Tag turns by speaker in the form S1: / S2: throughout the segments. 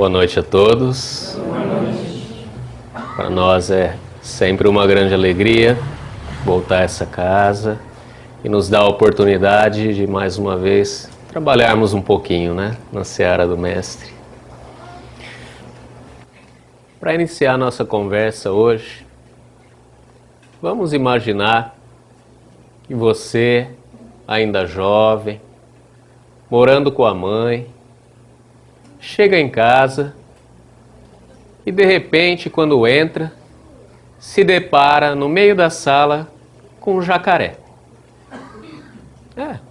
S1: Boa noite a todos. Para nós é sempre uma grande alegria voltar a essa casa e nos dar a oportunidade de mais uma vez trabalharmos um pouquinho, né, na seara do Mestre. Para iniciar nossa conversa hoje, vamos imaginar que você, ainda jovem, morando com a mãe, chega em casa e de repente, quando entra, se depara no meio da sala com um jacaré.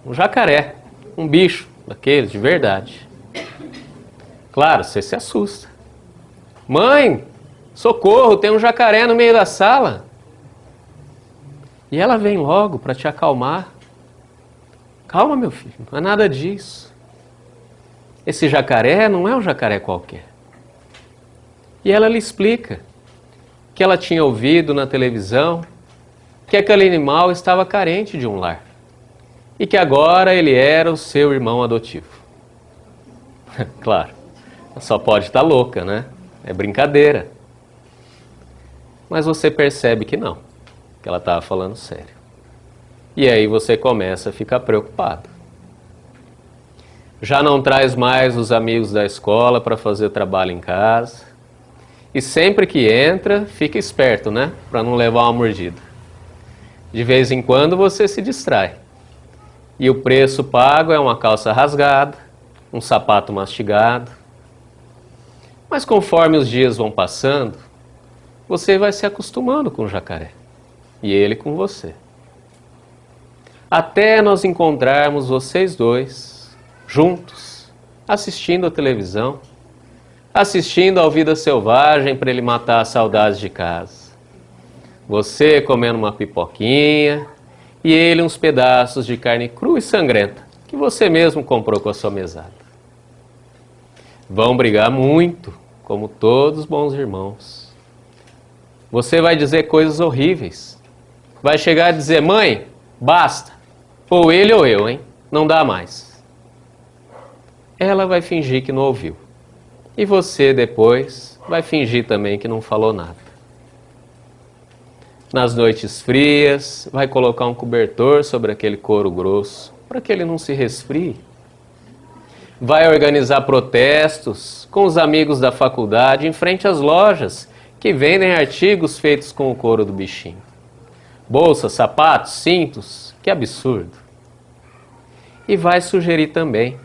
S1: Um jacaré, um bicho daqueles de verdade. Claro, você se assusta. Mãe, socorro, tem um jacaré no meio da sala. E ela vem logo para te acalmar. Calma, meu filho, não é nada disso. Esse jacaré não é um jacaré qualquer. E ela lhe explica que ela tinha ouvido na televisão que aquele animal estava carente de um lar. E que agora ele era o seu irmão adotivo. Claro, só pode estar louca, né? É brincadeira. Mas você percebe que não, que ela estava falando sério. E aí você começa a ficar preocupado. Já não traz mais os amigos da escola para fazer trabalho em casa. E sempre que entra, fica esperto, né? Para não levar uma mordida. De vez em quando você se distrai. E o preço pago é uma calça rasgada, um sapato mastigado. Mas conforme os dias vão passando, você vai se acostumando com o jacaré. E ele com você. Até nós encontrarmos vocês dois juntos, assistindo a televisão, assistindo ao Vida Selvagem para ele matar as saudades de casa. Você comendo uma pipoquinha e ele uns pedaços de carne crua e sangrenta que você mesmo comprou com a sua mesada. Vão brigar muito, como todos bons irmãos. Você vai dizer coisas horríveis. Vai chegar a dizer, mãe, basta, ou ele ou eu, hein? Não dá mais. Ela vai fingir que não ouviu. E você, depois, vai fingir também que não falou nada. Nas noites frias, vai colocar um cobertor sobre aquele couro grosso, para que ele não se resfrie. Vai organizar protestos com os amigos da faculdade em frente às lojas que vendem artigos feitos com o couro do bichinho. Bolsas, sapatos, cintos, que absurdo. E vai sugerir também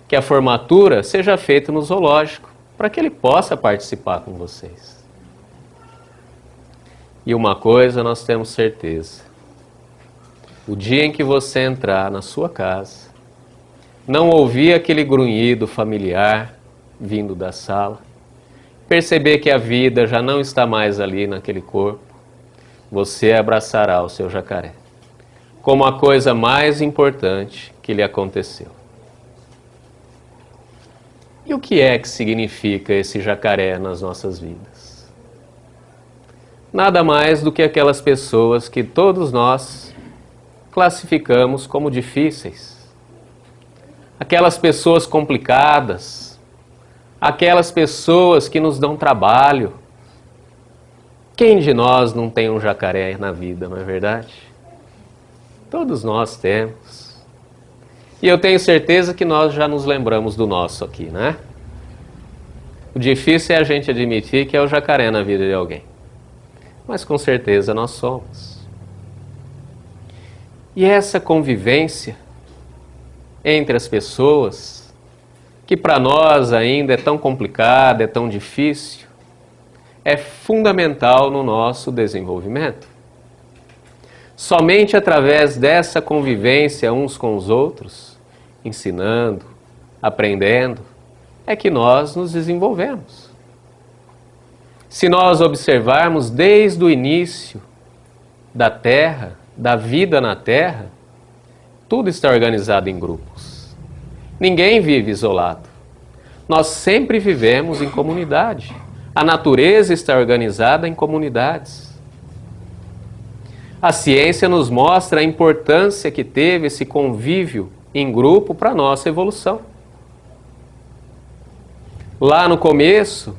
S1: que a formatura seja feita no zoológico, para que ele possa participar com vocês. E uma coisa nós temos certeza. O dia em que você entrar na sua casa, não ouvir aquele grunhido familiar vindo da sala, perceber que a vida já não está mais ali naquele corpo, você abraçará o seu jacaré, como a coisa mais importante que lhe aconteceu. E o que é que significa esse jacaré nas nossas vidas? Nada mais do que aquelas pessoas que todos nós classificamos como difíceis. Aquelas pessoas complicadas. Aquelas pessoas que nos dão trabalho. Quem de nós não tem um jacaré na vida, não é verdade? Todos nós temos. E eu tenho certeza que nós já nos lembramos do nosso aqui, né? O difícil é a gente admitir que é o jacaré na vida de alguém. Mas com certeza nós somos. E essa convivência entre as pessoas, que para nós ainda é tão complicada, é tão difícil, é fundamental no nosso desenvolvimento. Somente através dessa convivência uns com os outros, ensinando, aprendendo, é que nós nos desenvolvemos. Se nós observarmos desde o início da Terra, da vida na Terra, tudo está organizado em grupos. Ninguém vive isolado. Nós sempre vivemos em comunidade. A natureza está organizada em comunidades. A ciência nos mostra a importância que teve esse convívio em grupo para a nossa evolução. Lá no começo,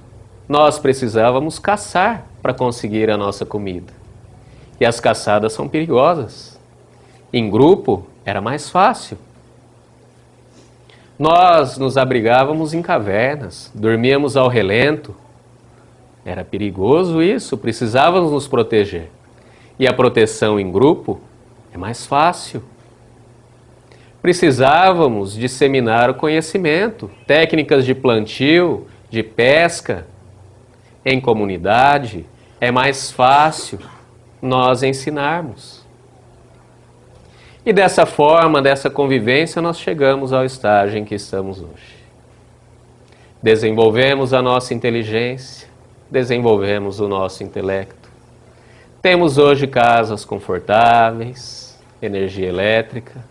S1: nós precisávamos caçar para conseguir a nossa comida. E as caçadas são perigosas. Em grupo, era mais fácil. Nós nos abrigávamos em cavernas, dormíamos ao relento. Era perigoso isso, precisávamos nos proteger. E a proteção em grupo é mais fácil. Precisávamos disseminar o conhecimento, técnicas de plantio, de pesca. Em comunidade, é mais fácil nós ensinarmos. E dessa forma, dessa convivência, nós chegamos ao estágio em que estamos hoje. Desenvolvemos a nossa inteligência, desenvolvemos o nosso intelecto. Temos hoje casas confortáveis, energia elétrica,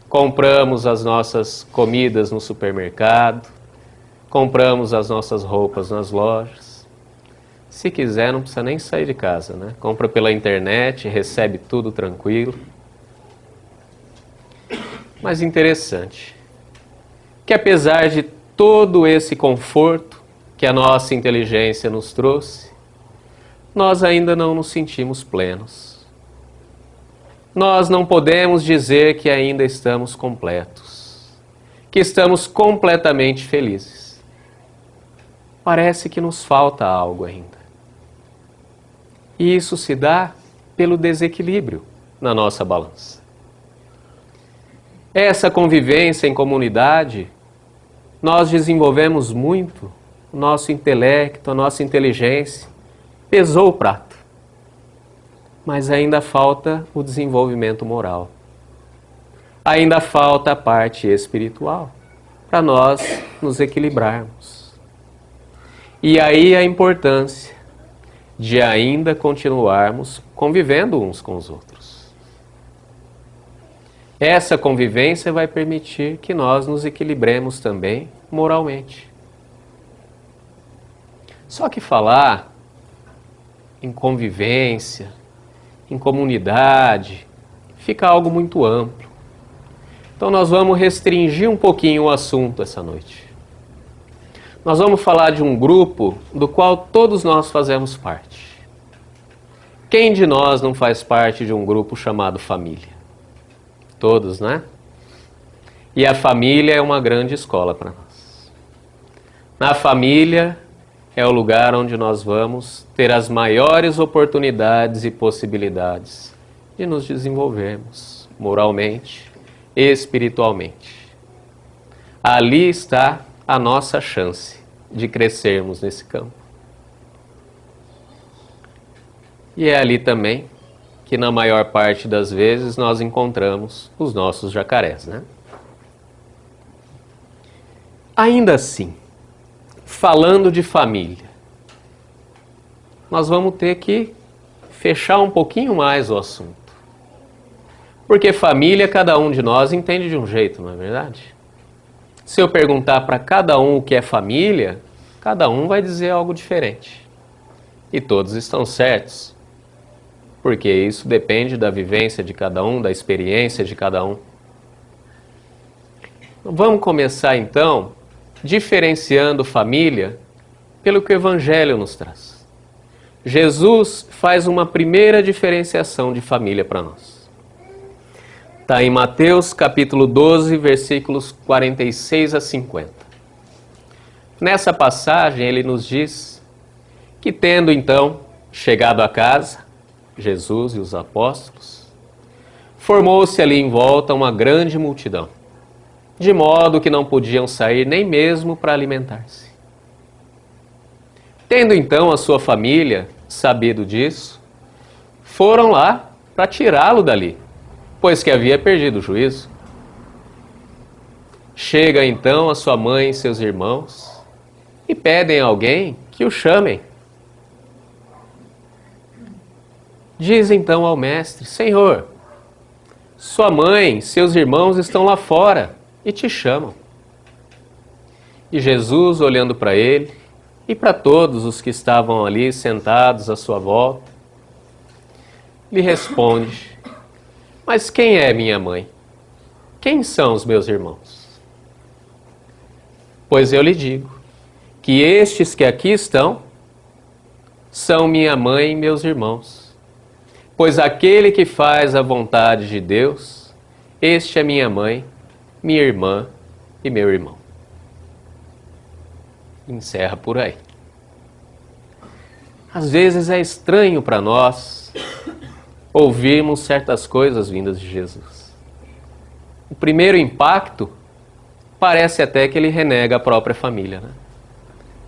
S1: compramos as nossas comidas no supermercado, compramos as nossas roupas nas lojas. Se quiser, não precisa nem sair de casa, né? Compra pela internet, recebe tudo tranquilo. Mas interessante, que apesar de todo esse conforto que a nossa inteligência nos trouxe, nós ainda não nos sentimos plenos. Nós não podemos dizer que ainda estamos completos, que estamos completamente felizes. Parece que nos falta algo ainda. E isso se dá pelo desequilíbrio na nossa balança. Essa convivência em comunidade, nós desenvolvemos muito o nosso intelecto, a nossa inteligência, pesou o prato. Mas ainda falta o desenvolvimento moral. Ainda falta a parte espiritual, para nós nos equilibrarmos. E aí a importância de ainda continuarmos convivendo uns com os outros. Essa convivência vai permitir que nós nos equilibremos também moralmente. Só que falar em convivência, em comunidade, fica algo muito amplo. Então nós vamos restringir um pouquinho o assunto essa noite. Nós vamos falar de um grupo do qual todos nós fazemos parte. Quem de nós não faz parte de um grupo chamado família? Todos, né? E a família é uma grande escola para nós. Na família é o lugar onde nós vamos ter as maiores oportunidades e possibilidades de nos desenvolvermos moralmente e espiritualmente. Ali está a nossa chance de crescermos nesse campo. E é ali também que na maior parte das vezes nós encontramos os nossos jacarés, né? Ainda assim, falando de família, nós vamos ter que fechar um pouquinho mais o assunto. Porque família, cada um de nós entende de um jeito, não é verdade? Se eu perguntar para cada um o que é família, cada um vai dizer algo diferente. E todos estão certos. Porque isso depende da vivência de cada um, da experiência de cada um. Vamos começar então diferenciando família pelo que o Evangelho nos traz. Jesus faz uma primeira diferenciação de família para nós. Está em Mateus capítulo 12, versículos 46 a 50. Nessa passagem ele nos diz que tendo então chegado a casa, Jesus e os apóstolos, formou-se ali em volta uma grande multidão, de modo que não podiam sair nem mesmo para alimentar-se. Tendo então a sua família sabido disso, foram lá para tirá-lo dali, pois que havia perdido o juízo. Chega então a sua mãe e seus irmãos e pedem a alguém que o chamem. Diz então ao mestre: Senhor, sua mãe, seus irmãos estão lá fora e te chamam. E Jesus, olhando para ele e para todos os que estavam ali sentados à sua volta, lhe responde: Mas quem é minha mãe? Quem são os meus irmãos? Pois eu lhe digo que estes que aqui estão são minha mãe e meus irmãos. Pois aquele que faz a vontade de Deus, este é minha mãe, minha irmã e meu irmão. Encerra por aí. Às vezes é estranho para nós ouvirmos certas coisas vindas de Jesus. O primeiro impacto parece até que ele renega a própria família, né?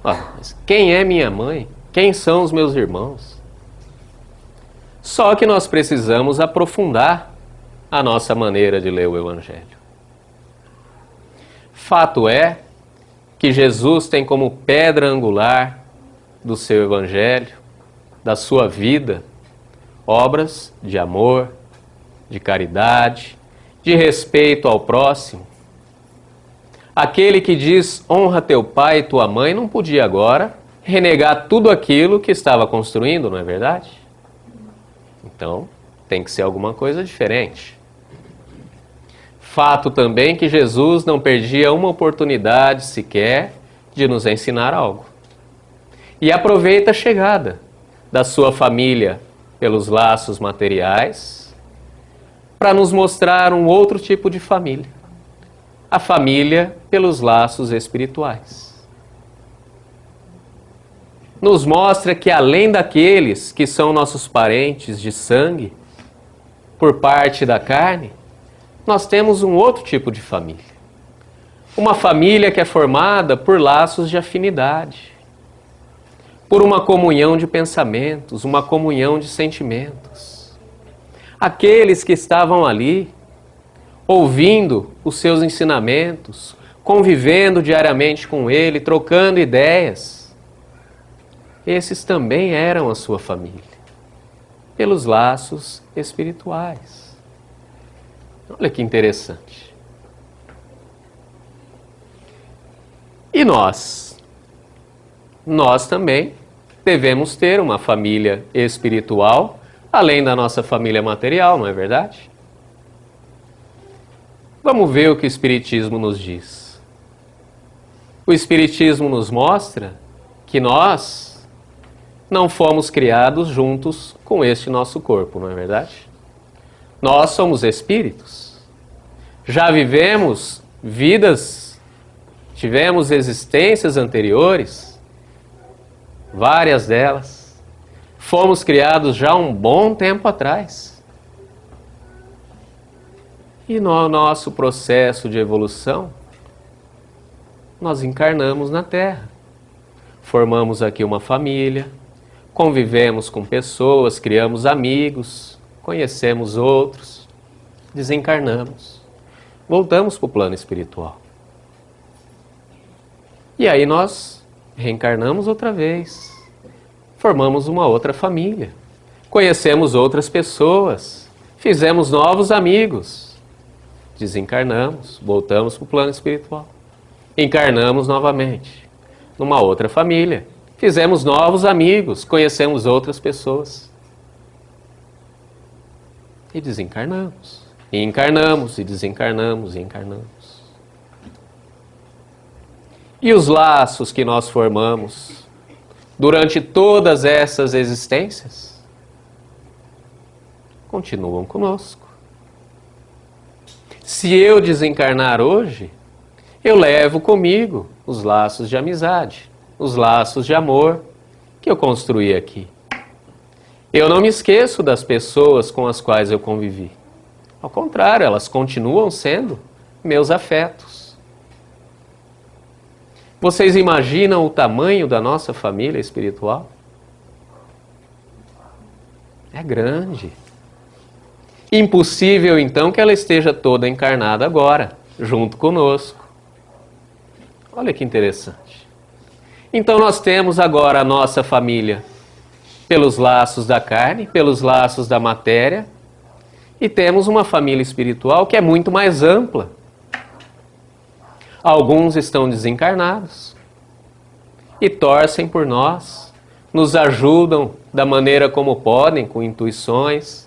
S1: Mas quem é minha mãe? Quem são os meus irmãos? Só que nós precisamos aprofundar a nossa maneira de ler o Evangelho. Fato é que Jesus tem como pedra angular do seu Evangelho, da sua vida, obras de amor, de caridade, de respeito ao próximo. Aquele que diz honra teu pai e tua mãe não podia agora renegar tudo aquilo que estava construindo, não é verdade? Então, tem que ser alguma coisa diferente. Fato também que Jesus não perdia uma oportunidade sequer de nos ensinar algo. E aproveita a chegada da sua família pelos laços materiais para nos mostrar um outro tipo de família. A família pelos laços espirituais. Nos mostra que além daqueles que são nossos parentes de sangue, por parte da carne, nós temos um outro tipo de família. Uma família que é formada por laços de afinidade, por uma comunhão de pensamentos, uma comunhão de sentimentos. Aqueles que estavam ali, ouvindo os seus ensinamentos, convivendo diariamente com ele, trocando ideias, esses também eram a sua família, pelos laços espirituais. Olha que interessante. E nós? Nós também devemos ter uma família espiritual, além da nossa família material, não é verdade? Vamos ver o que o Espiritismo nos diz. O Espiritismo nos mostra que nós não fomos criados juntos com este nosso corpo, não é verdade? Nós somos espíritos. Já vivemos vidas, tivemos existências anteriores, várias delas. Fomos criados já um bom tempo atrás. E no nosso processo de evolução, nós encarnamos na Terra. Formamos aqui uma família, convivemos com pessoas, criamos amigos, conhecemos outros, desencarnamos, voltamos para o plano espiritual. E aí nós reencarnamos outra vez, formamos uma outra família, conhecemos outras pessoas, fizemos novos amigos, desencarnamos, voltamos para o plano espiritual, encarnamos novamente numa outra família, fizemos novos amigos, conhecemos outras pessoas. E desencarnamos. E encarnamos, e desencarnamos, e encarnamos. E os laços que nós formamos durante todas essas existências continuam conosco. Se eu desencarnar hoje, eu levo comigo os laços de amizade, os laços de amor que eu construí aqui. Eu não me esqueço das pessoas com as quais eu convivi. Ao contrário, elas continuam sendo meus afetos. Vocês imaginam o tamanho da nossa família espiritual? É grande. Impossível, então, que ela esteja toda encarnada agora, junto conosco. Olha que interessante. Então nós temos agora a nossa família pelos laços da carne, pelos laços da matéria, e temos uma família espiritual que é muito mais ampla. Alguns estão desencarnados e torcem por nós, nos ajudam da maneira como podem, com intuições.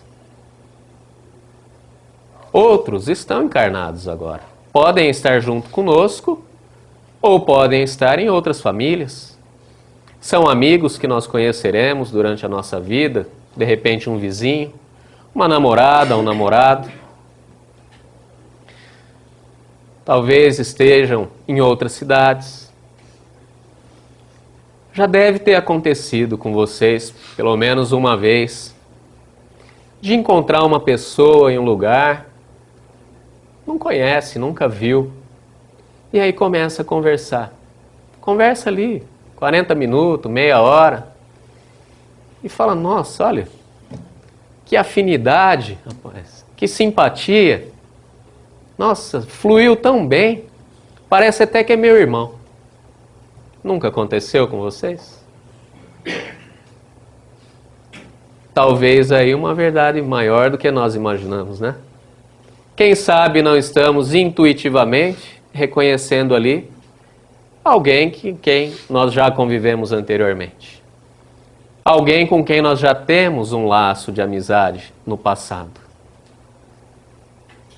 S1: Outros estão encarnados agora, podem estar junto conosco ou podem estar em outras famílias. São amigos que nós conheceremos durante a nossa vida, de repente um vizinho, uma namorada, um namorado. Talvez estejam em outras cidades. Já deve ter acontecido com vocês, pelo menos uma vez, de encontrar uma pessoa em um lugar, não conhece, nunca viu, e aí começa a conversar. Conversa ali, 40 minutos, meia hora, e fala, nossa, olha, que afinidade, rapaz, que simpatia, nossa, fluiu tão bem, parece até que é meu irmão. Nunca aconteceu com vocês? Talvez aí uma verdade maior do que nós imaginamos, né? Quem sabe não estamos intuitivamente reconhecendo ali alguém com quem nós já convivemos anteriormente. Alguém com quem nós já temos um laço de amizade no passado.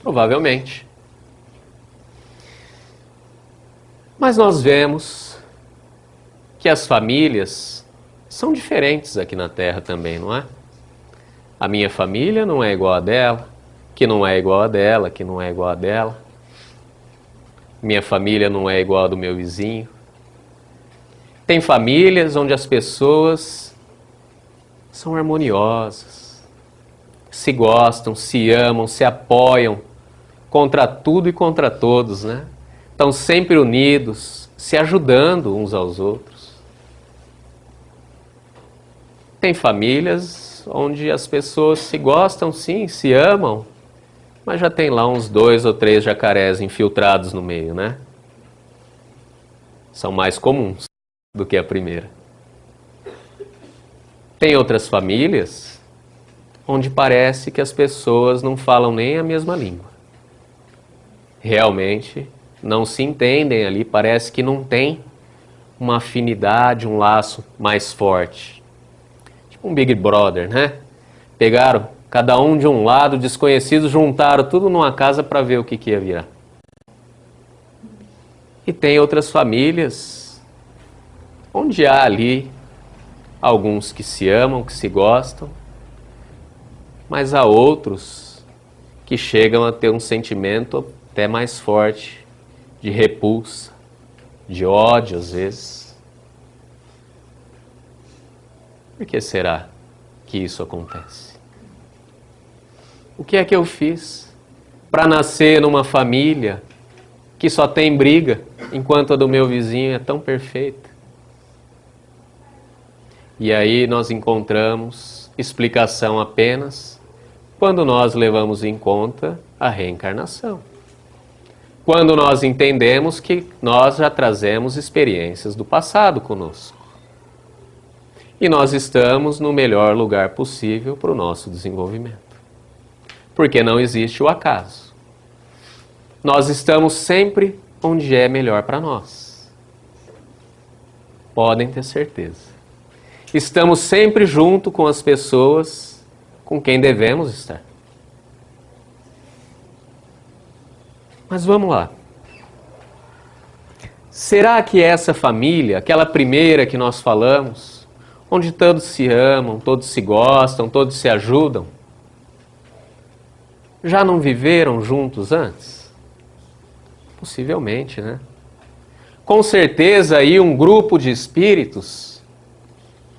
S1: Provavelmente. Mas nós vemos que as famílias são diferentes aqui na Terra também, não é? A minha família não é igual a dela, que não é igual a dela, que não é igual a dela. Minha família não é igual a do meu vizinho. Tem famílias onde as pessoas são harmoniosas, se gostam, se amam, se apoiam contra tudo e contra todos, né? Estão sempre unidos, se ajudando uns aos outros. Tem famílias onde as pessoas se gostam sim, se amam, mas já tem lá uns 2 ou 3 jacarés infiltrados no meio, né? São mais comuns do que a primeira. Tem outras famílias onde parece que as pessoas não falam nem a mesma língua. Realmente não se entendem ali, parece que não tem uma afinidade, um laço mais forte. Tipo um Big Brother, né? Pegaram cada um de um lado, desconhecidos, juntaram tudo numa casa para ver o que ia virar. E tem outras famílias onde há ali alguns que se amam, que se gostam, mas há outros que chegam a ter um sentimento até mais forte de repulsa, de ódio às vezes. Por que será que isso acontece? O que é que eu fiz para nascer numa família que só tem briga, enquanto a do meu vizinho é tão perfeita? E aí nós encontramos explicação apenas quando nós levamos em conta a reencarnação. Quando nós entendemos que nós já trazemos experiências do passado conosco. E nós estamos no melhor lugar possível para o nosso desenvolvimento. Porque não existe o acaso. Nós estamos sempre onde é melhor para nós. Podem ter certeza. Estamos sempre junto com as pessoas com quem devemos estar. Mas vamos lá. Será que essa família, aquela primeira que nós falamos, onde todos se amam, todos se gostam, todos se ajudam, já não viveram juntos antes? Possivelmente, né? Com certeza aí um grupo de espíritos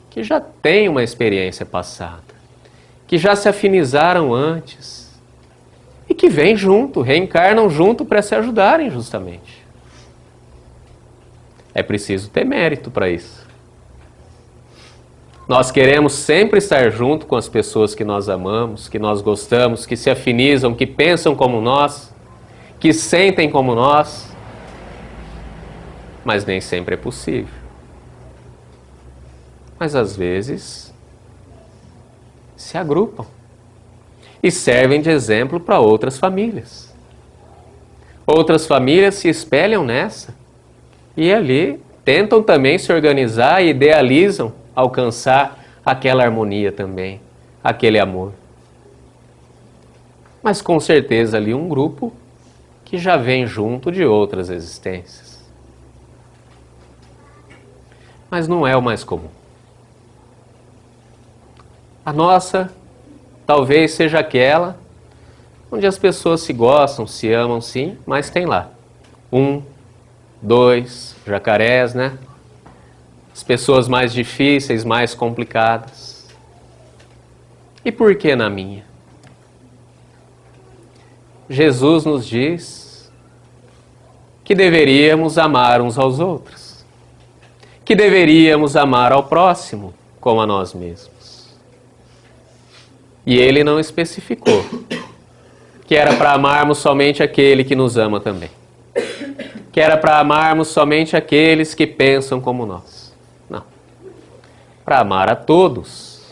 S1: que já tem uma experiência passada, que já se afinizaram antes e que vêm junto, reencarnam junto para se ajudarem justamente. É preciso ter mérito para isso. Nós queremos sempre estar junto com as pessoas que nós amamos, que nós gostamos, que se afinizam, que pensam como nós, que sentem como nós, mas nem sempre é possível. Mas às vezes se agrupam e servem de exemplo para outras famílias. Outras famílias se espelham nessa e ali tentam também se organizar e idealizam alcançar aquela harmonia também, aquele amor. Mas com certeza ali um grupo que já vem junto de outras existências. mas não é o mais comum. A nossa talvez seja aquela onde as pessoas se gostam, se amam sim, mas tem lá 1, 2 jacarés, né? As pessoas mais difíceis, mais complicadas. E por que na minha? Jesus nos diz que deveríamos amar uns aos outros, que deveríamos amar ao próximo como a nós mesmos. E ele não especificou que era para amarmos somente aquele que nos ama também, que era para amarmos somente aqueles que pensam como nós. Não. Para amar a todos,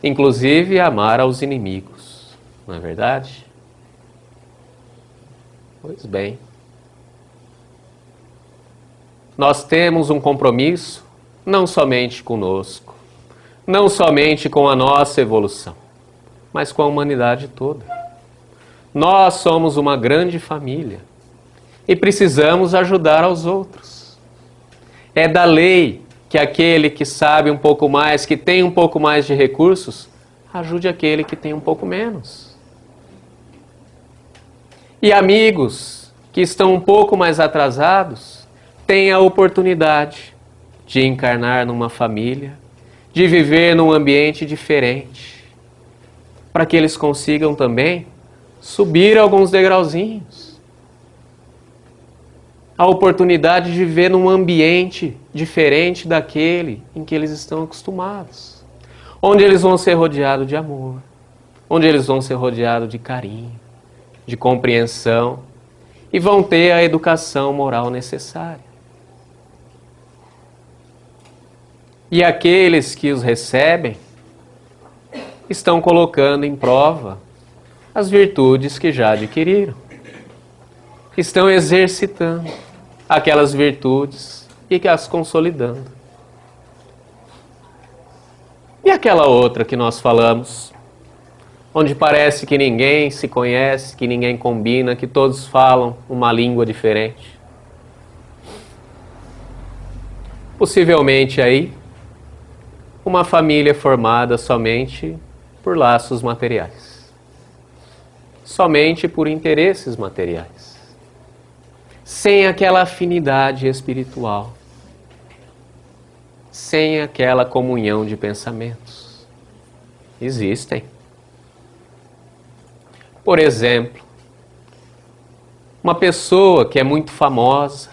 S1: inclusive amar aos inimigos. Não é verdade? Pois bem. Nós temos um compromisso não somente conosco, não somente com a nossa evolução, mas com a humanidade toda. Nós somos uma grande família e precisamos ajudar aos outros. É da lei que aquele que sabe um pouco mais, que tem um pouco mais de recursos, ajude aquele que tem um pouco menos. E amigos que estão um pouco mais atrasados, têm a oportunidade de encarnar numa família, de viver num ambiente diferente, para que eles consigam também subir alguns degrauzinhos. A oportunidade de viver num ambiente diferente daquele em que eles estão acostumados, onde eles vão ser rodeados de amor, onde eles vão ser rodeados de carinho, de compreensão e vão ter a educação moral necessária. E aqueles que os recebem estão colocando em prova as virtudes que já adquiriram. Estão exercitando aquelas virtudes e que as consolidando. E aquela outra que nós falamos, onde parece que ninguém se conhece, que ninguém combina, que todos falam uma língua diferente. Possivelmente aí, uma família formada somente por laços materiais. Somente por interesses materiais. Sem aquela afinidade espiritual. Sem aquela comunhão de pensamentos. Existem. Por exemplo, uma pessoa que é muito famosa,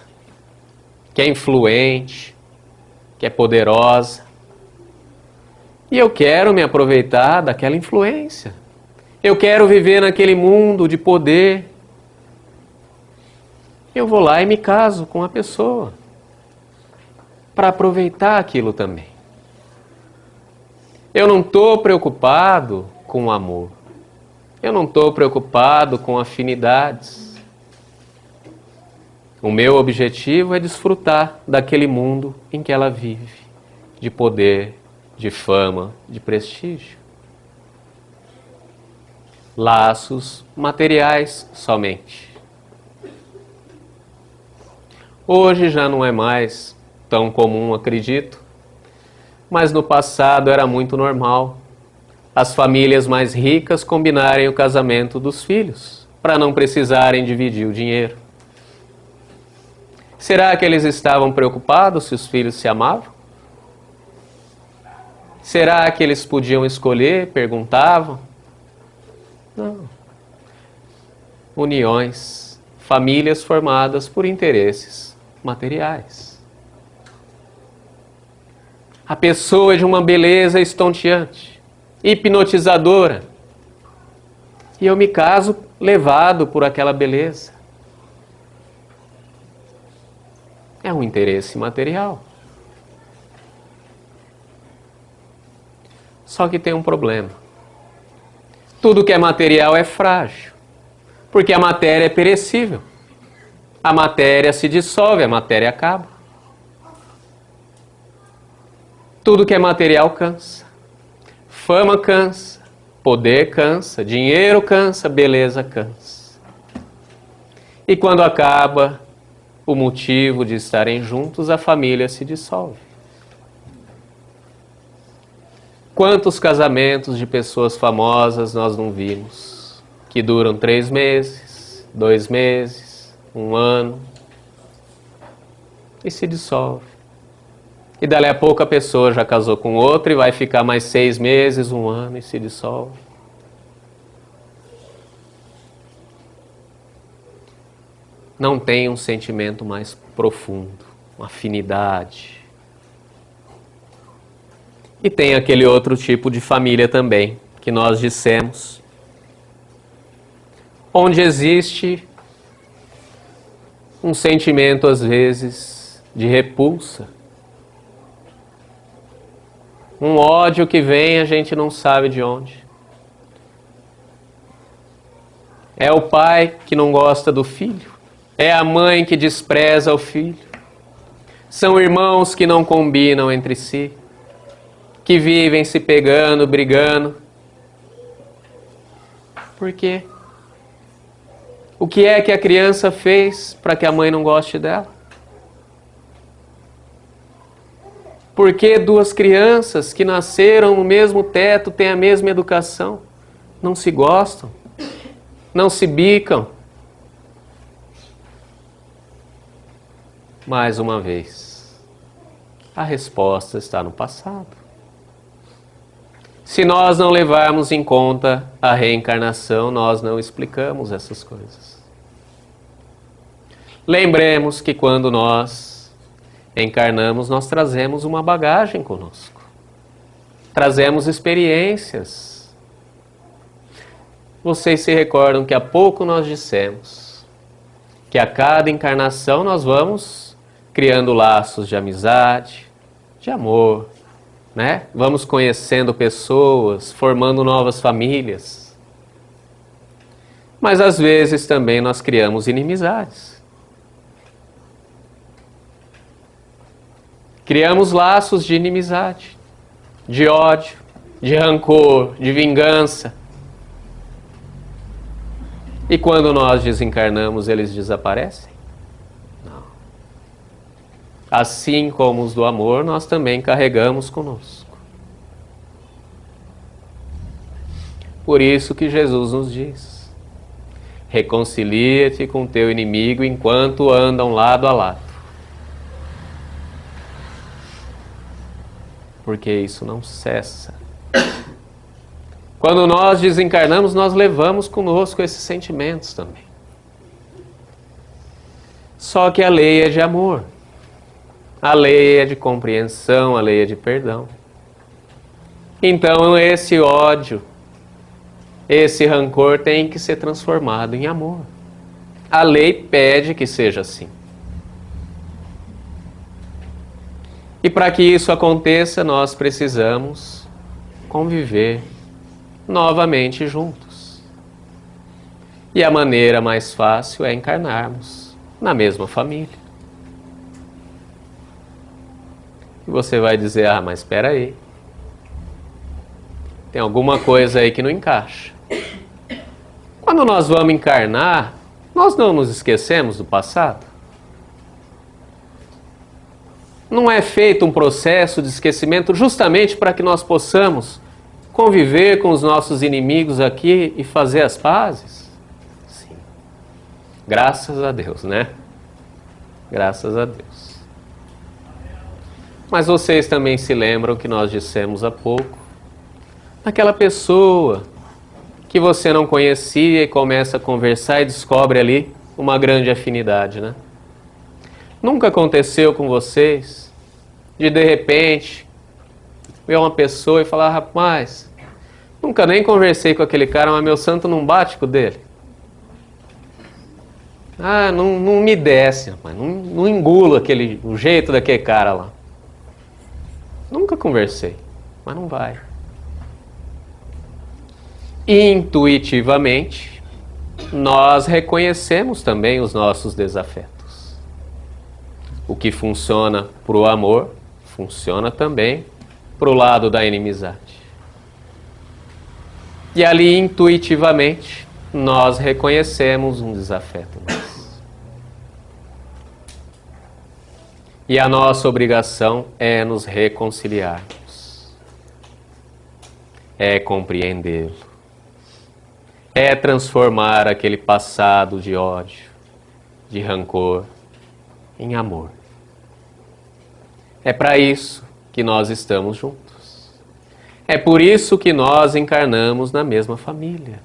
S1: que é influente, que é poderosa, e eu quero me aproveitar daquela influência. Eu quero viver naquele mundo de poder. Eu vou lá e me caso com a pessoa, para aproveitar aquilo também. Eu não estou preocupado com o amor. Eu não estou preocupado com afinidades. O meu objetivo é desfrutar daquele mundo em que ela vive, de poder, de fama, de prestígio. Laços materiais somente. Hoje já não é mais tão comum, acredito, mas no passado era muito normal as famílias mais ricas combinarem o casamento dos filhos, para não precisarem dividir o dinheiro. Será que eles estavam preocupados se os filhos se amavam? Será que eles podiam escolher, perguntavam? Não. Uniões, famílias formadas por interesses materiais. A pessoa é de uma beleza estonteante, hipnotizadora. E eu me caso levado por aquela beleza. É um interesse material. Só que tem um problema. Tudo que é material é frágil, porque a matéria é perecível. A matéria se dissolve, a matéria acaba. Tudo que é material cansa. Fama cansa, poder cansa, dinheiro cansa, beleza cansa. E quando acaba o motivo de estarem juntos, a família se dissolve. Quantos casamentos de pessoas famosas nós não vimos, que duram 3 meses, 2 meses, 1 ano, e se dissolve. E dali a pouco a pessoa já casou com outro e vai ficar mais 6 meses, 1 ano e se dissolve. Não tem um sentimento mais profundo, uma afinidade. E tem aquele outro tipo de família também, que nós dissemos, onde existe um sentimento às vezes de repulsa, um ódio que vem, a gente não sabe de onde. É o pai que não gosta do filho, é a mãe que despreza o filho, são irmãos que não combinam entre si, que vivem se pegando, brigando. Por quê? O que é que a criança fez para que a mãe não goste dela? Por que 2 crianças que nasceram no mesmo teto, têm a mesma educação, não se gostam, não se bicam? Mais uma vez, a resposta está no passado. Se nós não levarmos em conta a reencarnação, nós não explicamos essas coisas. Lembremos que quando nós encarnamos, nós trazemos uma bagagem conosco. Trazemos experiências. Vocês se recordam que há pouco nós dissemos que a cada encarnação nós vamos criando laços de amizade, de amor, né? Vamos conhecendo pessoas, formando novas famílias. Mas às vezes também nós criamos inimizades. Criamos laços de inimizade, de ódio, de rancor, de vingança. E quando nós desencarnamos, eles desaparecem? Não. Assim como os do amor, nós também carregamos conosco. Por isso que Jesus nos diz: reconcilia-te com teu inimigo enquanto andam lado a lado. Porque isso não cessa. Quando nós desencarnamos, nós levamos conosco esses sentimentos também. Só que a lei é de amor. A lei é de compreensão, a lei é de perdão. Então esse ódio, esse rancor tem que ser transformado em amor. A lei pede que seja assim. E para que isso aconteça, nós precisamos conviver novamente juntos. E a maneira mais fácil é encarnarmos na mesma família. E você vai dizer: ah, mas espera aí, tem alguma coisa aí que não encaixa. Quando nós vamos encarnar, nós não nos esquecemos do passado? Não é feito um processo de esquecimento justamente para que nós possamos conviver com os nossos inimigos aqui e fazer as pazes? Sim. Graças a Deus, né? Graças a Deus. Mas vocês também se lembram que nós dissemos há pouco, aquela pessoa que você não conhecia e começa a conversar e descobre ali uma grande afinidade, né? Nunca aconteceu com vocês de repente ver uma pessoa e falar: rapaz, nunca nem conversei com aquele cara, mas meu santo não bate com o dele? Ah, não me desce, rapaz, não engulo o jeito daquele cara lá. Nunca conversei, mas não vai. Intuitivamente, nós reconhecemos também os nossos desafetos. O que funciona para o amor, funciona também para o lado da inimizade. E ali, intuitivamente, nós reconhecemos um desafeto nosso. E a nossa obrigação é nos reconciliarmos. é compreendê-lo, é transformar aquele passado de ódio, de rancor, em amor. É para isso que nós estamos juntos. É por isso que nós encarnamos na mesma família,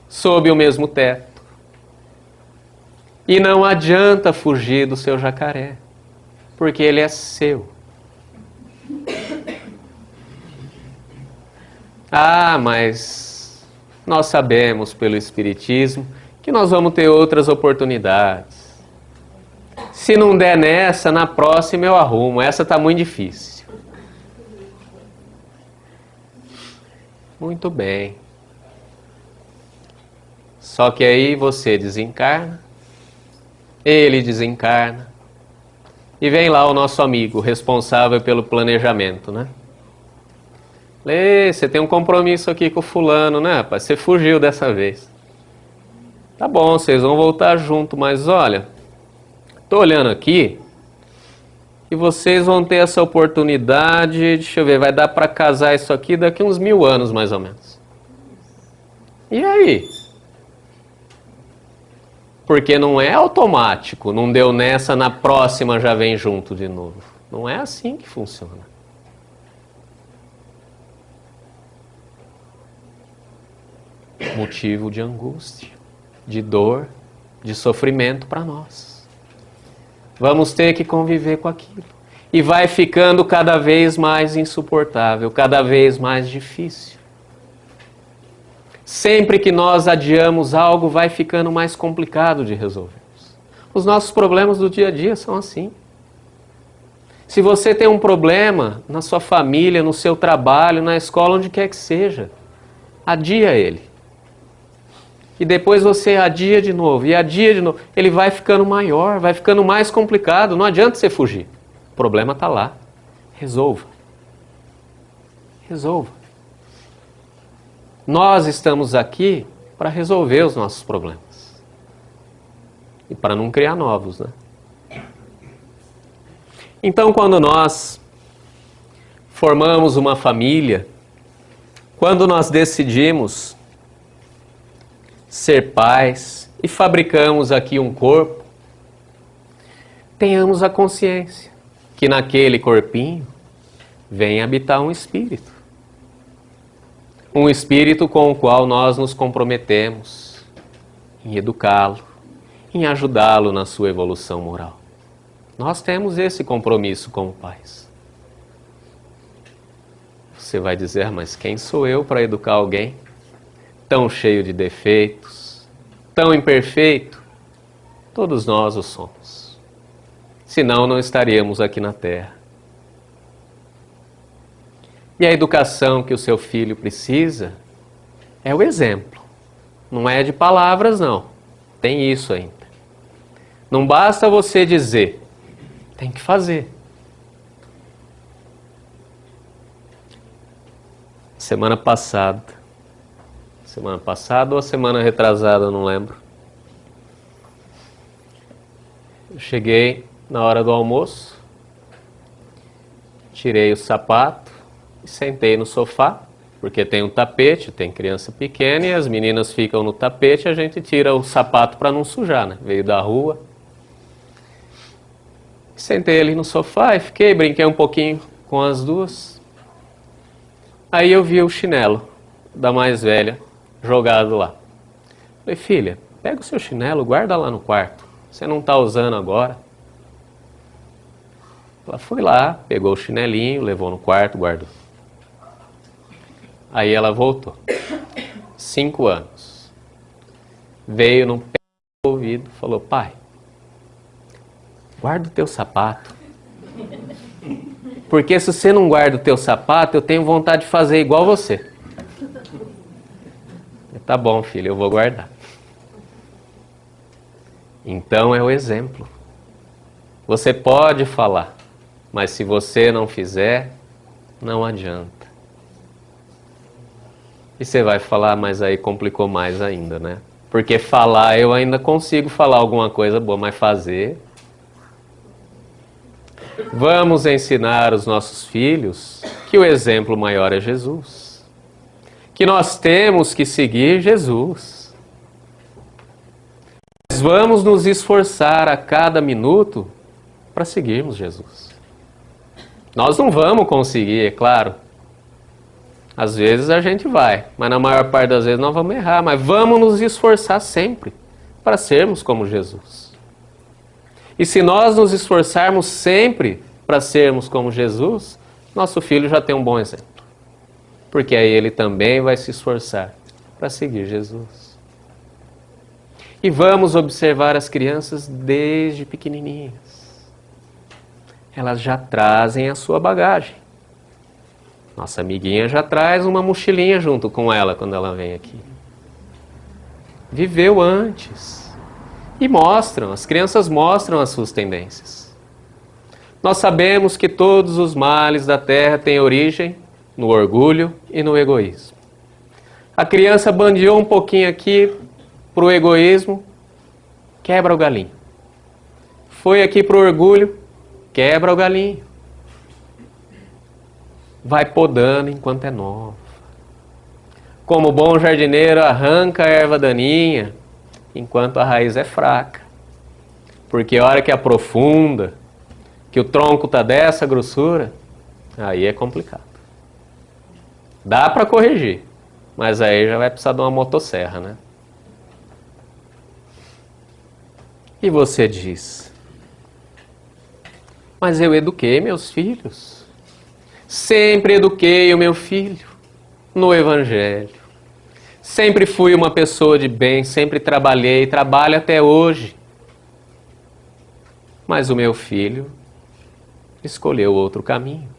S1: sob o mesmo teto. E não adianta fugir do seu jacaré, porque ele é seu. Ah, mas nós sabemos pelo Espiritismo que nós vamos ter outras oportunidades. Se não der nessa, na próxima eu arrumo. Essa está muito difícil. Muito bem. Só que aí você desencarna, ele desencarna, e vem lá o nosso amigo, responsável pelo planejamento, né? Lê, você tem um compromisso aqui com o fulano, né, rapaz? Você fugiu dessa vez. Tá bom, vocês vão voltar junto, mas olha, tô olhando aqui e vocês vão ter essa oportunidade, deixa eu ver, vai dar para casar isso aqui daqui uns 1000 anos, mais ou menos. E aí? Porque não é automático, não deu nessa, na próxima já vem junto de novo. Não é assim que funciona. Motivo de angústia, de dor, de sofrimento para nós. Vamos ter que conviver com aquilo. E vai ficando cada vez mais insuportável, cada vez mais difícil. Sempre que nós adiamos algo, vai ficando mais complicado de resolver. Os nossos problemas do dia a dia são assim. Se você tem um problema na sua família, no seu trabalho, na escola, onde quer que seja, adia ele. E depois você adia de novo, e adia de novo. Ele vai ficando maior, vai ficando mais complicado. Não adianta você fugir. O problema está lá. Resolva. Resolva. Nós estamos aqui para resolver os nossos problemas. E para não criar novos, né? Então, quando nós formamos uma família, quando nós decidimos ser pais e fabricamos aqui um corpo, tenhamos a consciência que naquele corpinho vem habitar um espírito. Um espírito com o qual nós nos comprometemos em educá-lo, em ajudá-lo na sua evolução moral. Nós temos esse compromisso como pais. Você vai dizer, mas quem sou eu para educar alguém tão cheio de defeitos, tão imperfeito? Todos nós o somos. Senão não estaríamos aqui na Terra. E a educação que o seu filho precisa é o exemplo. Não é de palavras, não. Tem isso ainda. Não basta você dizer, tem que fazer. Semana passada ou a semana retrasada, não lembro. Eu cheguei na hora do almoço, tirei o sapato e sentei no sofá, porque tem um tapete, tem criança pequena e as meninas ficam no tapete, a gente tira o sapato para não sujar, né? Veio da rua. Sentei ali no sofá e fiquei, brinquei um pouquinho com as duas. Aí eu vi o chinelo da mais velha jogado lá. Falei, filha, pega o seu chinelo, guarda lá no quarto. Você não está usando agora. Ela foi lá, pegou o chinelinho, levou no quarto, guardou. Aí ela voltou. 5 anos. Veio no pé do ouvido, falou, pai, guarda o teu sapato. Porque se você não guarda o teu sapato, eu tenho vontade de fazer igual você. Tá bom, filho, eu vou guardar. Então é o exemplo. Você pode falar, mas se você não fizer, não adianta. E você vai falar, mas aí complicou mais ainda, né? Porque falar, eu ainda consigo falar alguma coisa boa, mas fazer... Vamos ensinar os nossos filhos que o exemplo maior é Jesus. que nós temos que seguir Jesus. Nós vamos nos esforçar a cada minuto para seguirmos Jesus. Nós não vamos conseguir, é claro. Às vezes a gente vai, mas na maior parte das vezes nós vamos errar. Mas vamos nos esforçar sempre para sermos como Jesus. E se nós nos esforçarmos sempre para sermos como Jesus, nosso filho já tem um bom exemplo. Porque aí ele também vai se esforçar para seguir Jesus. E vamos observar as crianças desde pequenininhas. Elas já trazem a sua bagagem. Nossa amiguinha já traz uma mochilinha junto com ela quando ela vem aqui. Viveu antes. E mostram, as crianças mostram as suas tendências. Nós sabemos que todos os males da terra têm origem no orgulho e no egoísmo. A criança bandeou um pouquinho aqui para o egoísmo, quebra o galinho. Foi aqui para o orgulho, quebra o galinho. Vai podando enquanto é nova. Como bom jardineiro, arranca a erva daninha enquanto a raiz é fraca. Porque a hora que aprofunda, que o tronco está dessa grossura, aí é complicado. Dá para corrigir, mas aí já vai precisar de uma motosserra, né? E você diz, mas eu eduquei meus filhos. Sempre eduquei o meu filho no Evangelho. Sempre fui uma pessoa de bem, sempre trabalhei, trabalho até hoje. Mas o meu filho escolheu outro caminho.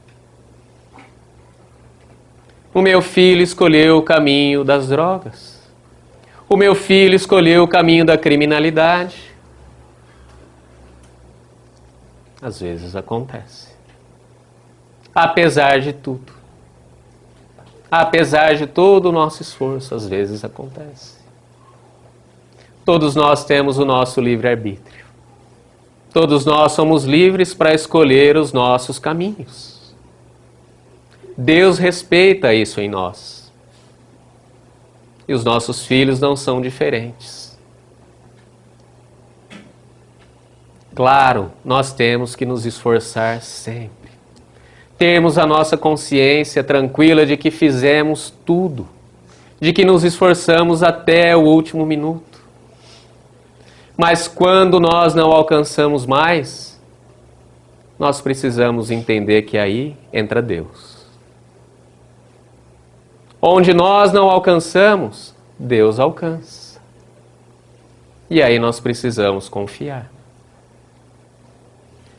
S1: O meu filho escolheu o caminho das drogas. O meu filho escolheu o caminho da criminalidade. Às vezes acontece. Apesar de tudo. Apesar de todo o nosso esforço, às vezes acontece. Todos nós temos o nosso livre-arbítrio. Todos nós somos livres para escolher os nossos caminhos. Deus respeita isso em nós. E os nossos filhos não são diferentes. Claro, nós temos que nos esforçar sempre. Termos a nossa consciência tranquila de que fizemos tudo, de que nos esforçamos até o último minuto. Mas quando nós não alcançamos mais, nós precisamos entender que aí entra Deus. Onde nós não alcançamos, Deus alcança. E aí nós precisamos confiar.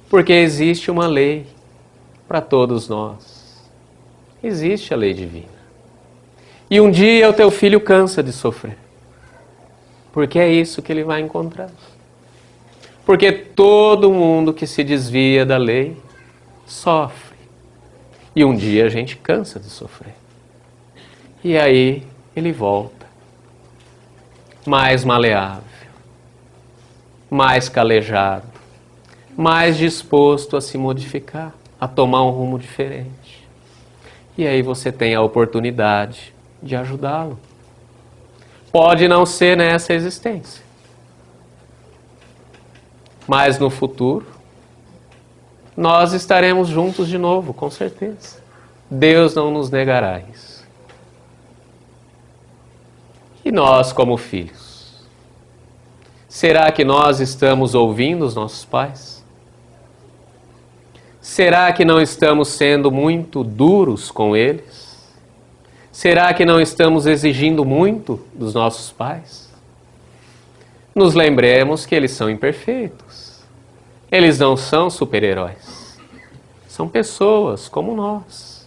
S1: Porque existe uma lei para todos nós. Existe a lei divina. E um dia o teu filho cansa de sofrer. Porque é isso que ele vai encontrar. Porque todo mundo que se desvia da lei sofre. E um dia a gente cansa de sofrer. E aí ele volta. Mais maleável. Mais calejado. Mais disposto a se modificar. A tomar um rumo diferente. E aí você tem a oportunidade de ajudá-lo. Pode não ser nessa existência. Mas no futuro, nós estaremos juntos de novo, com certeza. Deus não nos negará isso. E nós, como filhos? Será que nós estamos ouvindo os nossos pais? Será que não estamos sendo muito duros com eles? Será que não estamos exigindo muito dos nossos pais? Nos lembremos que eles são imperfeitos. Eles não são super-heróis. São pessoas como nós.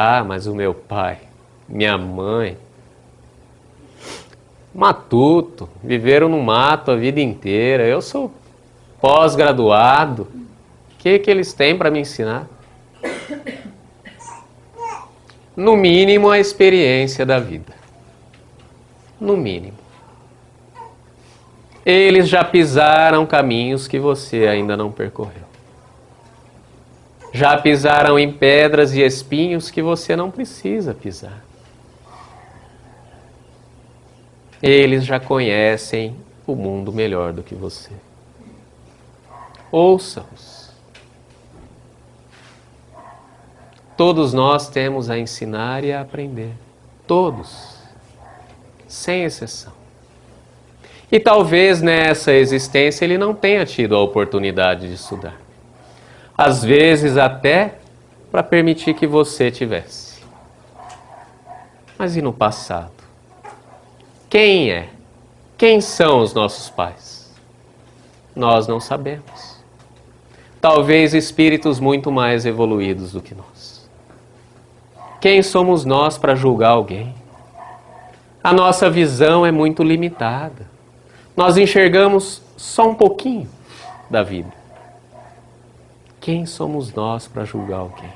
S1: Ah, mas o meu pai, minha mãe, matuto, viveram no mato a vida inteira. Eu sou pós-graduado. O que eles têm para me ensinar? No mínimo, a experiência da vida. No mínimo. Eles já pisaram caminhos que você ainda não percorreu. Já pisaram em pedras e espinhos que você não precisa pisar. Eles já conhecem o mundo melhor do que você. Ouça-os. Todos nós temos a ensinar e a aprender. Todos. Sem exceção. E talvez nessa existência ele não tenha tido a oportunidade de estudar. Às vezes até para permitir que você tivesse. Mas e no passado? Quem é? Quem são os nossos pais? Nós não sabemos. Talvez espíritos muito mais evoluídos do que nós. Quem somos nós para julgar alguém? A nossa visão é muito limitada. Nós enxergamos só um pouquinho da vida. Quem somos nós para julgar alguém?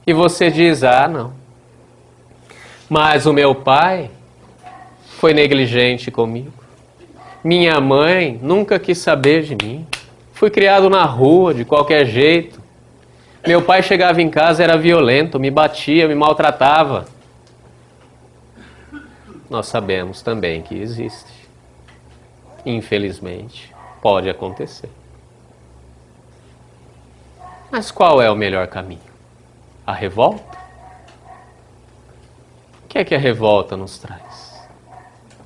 S1: E você diz, não. Mas o meu pai foi negligente comigo. Minha mãe nunca quis saber de mim. Fui criado na rua, de qualquer jeito. Meu pai chegava em casa, era violento, me batia, me maltratava. Nós sabemos também que existe. Infelizmente, pode acontecer. Mas qual é o melhor caminho? A revolta? O que é que a revolta nos traz?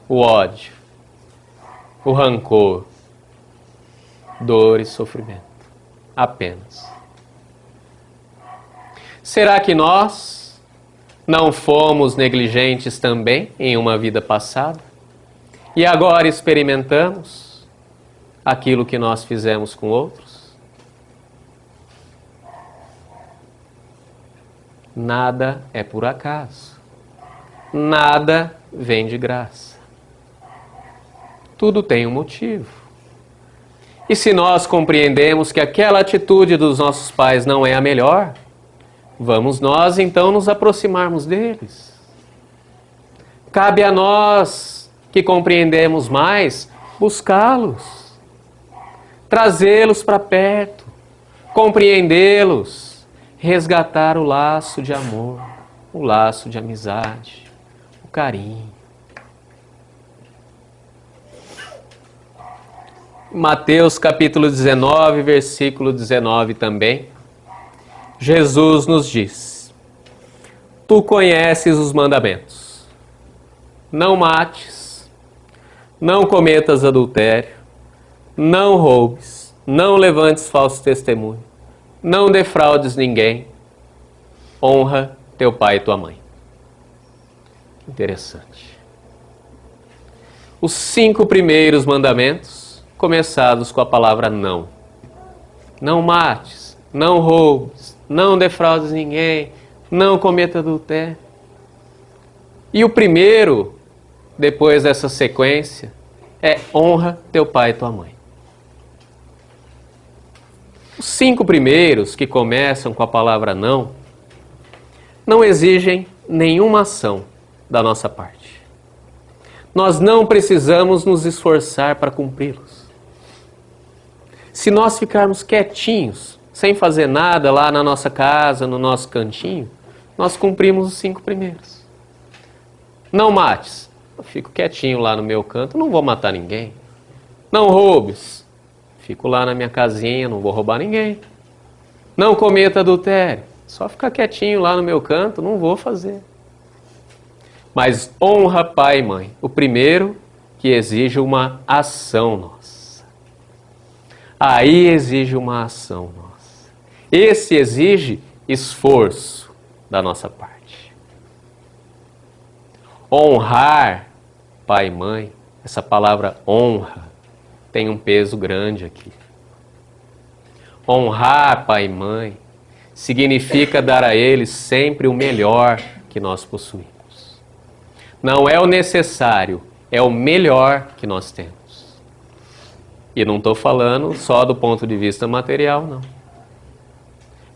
S1: O ódio, o rancor, dor e sofrimento. Apenas. Será que nós não fomos negligentes também em uma vida passada? E agora experimentamos aquilo que nós fizemos com outros? Nada é por acaso. Nada vem de graça. Tudo tem um motivo. E se nós compreendemos que aquela atitude dos nossos pais não é a melhor, vamos nós então nos aproximarmos deles. Cabe a nós, que compreendemos mais, buscá-los, trazê-los para perto, compreendê-los, resgatar o laço de amor, o laço de amizade, o carinho. Mateus capítulo 19, versículo 19 também, Jesus nos diz: Tu conheces os mandamentos. Não mates, não cometas adultério, não roubes, não levantes falso testemunho, não defraudes ninguém, honra teu pai e tua mãe. Interessante. Os 5 primeiros mandamentos começados com a palavra não. Não mates, não roubes, não defraudes ninguém, não cometa adultério. E o primeiro, depois dessa sequência, é honra teu pai e tua mãe. Os 5 primeiros, que começam com a palavra não exigem nenhuma ação da nossa parte. Nós não precisamos nos esforçar para cumpri-los. Se nós ficarmos quietinhos, sem fazer nada lá na nossa casa, no nosso cantinho, nós cumprimos os 5 primeiros. Não mates. Eu fico quietinho lá no meu canto, não vou matar ninguém. Não roubes. Fico lá na minha casinha, não vou roubar ninguém. Não cometa adultério. Só ficar quietinho lá no meu canto, não vou fazer. Mas honra pai e mãe. O primeiro que exige uma ação nossa. Aí exige uma ação nossa. Esse exige esforço da nossa parte. Honrar pai e mãe, essa palavra honra, tem um peso grande aqui. Honrar pai e mãe significa dar a eles sempre o melhor que nós possuímos. Não é o necessário, é o melhor que nós temos. E não estou falando só do ponto de vista material, não.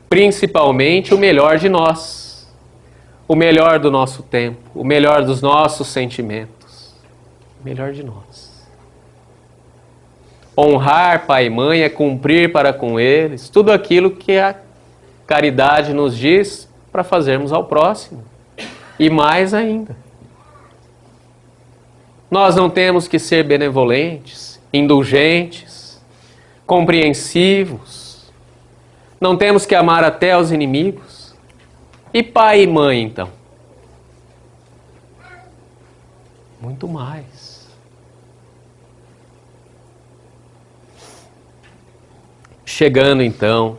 S1: Principalmente o melhor de nós. O melhor do nosso tempo. O melhor dos nossos sentimentos. O melhor de nós. Honrar pai e mãe é cumprir para com eles tudo aquilo que a caridade nos diz para fazermos ao próximo. E mais ainda. Nós não temos que ser benevolentes, indulgentes, compreensivos. Não temos que amar até os inimigos. E pai e mãe, então? Muito mais. Chegando então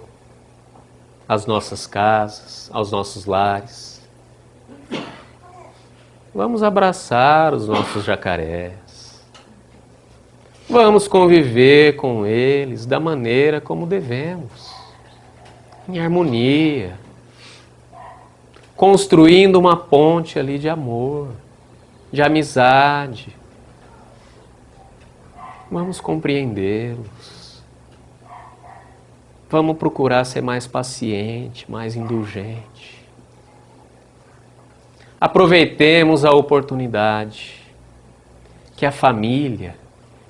S1: às nossas casas, aos nossos lares, vamos abraçar os nossos jacarés. Vamos conviver com eles da maneira como devemos, em harmonia, construindo uma ponte ali de amor, de amizade. Vamos compreendê-los. Vamos procurar ser mais paciente, mais indulgente. Aproveitemos a oportunidade que a família,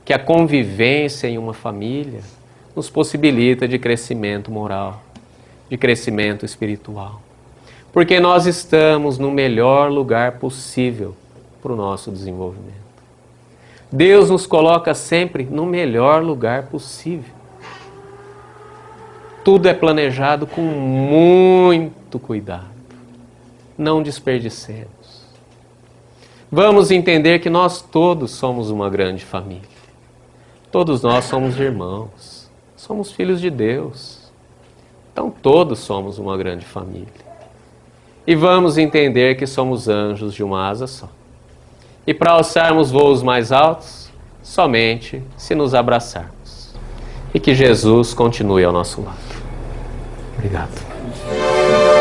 S1: que a convivência em uma família nos possibilita de crescimento moral, de crescimento espiritual. Porque nós estamos no melhor lugar possível para o nosso desenvolvimento. Deus nos coloca sempre no melhor lugar possível. Tudo é planejado com muito cuidado. Não desperdicemos. Vamos entender que nós todos somos uma grande família. Todos nós somos irmãos. Somos filhos de Deus. Então todos somos uma grande família. E vamos entender que somos anjos de uma asa só. E para alçarmos voos mais altos, somente se nos abraçarmos. E que Jesus continue ao nosso lado. Obrigado.